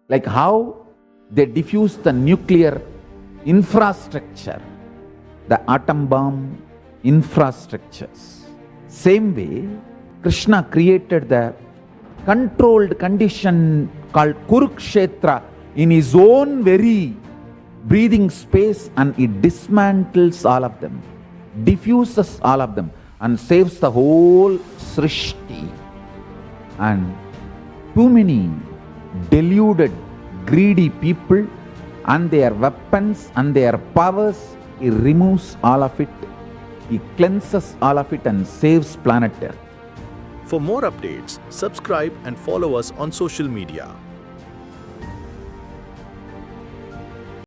Like how they diffuse the nuclear infrastructure, the atom bomb infrastructures. Same way, Krishna created the controlled condition called Kurukshetra in his own very breathing space, and it dismantles all of them, diffuses all of them, and saves the whole Srishti. And too many deluded, greedy people and their weapons and their powers, he removes all of it, he cleanses all of it and saves planet Earth. For more updates, subscribe and follow us on social media.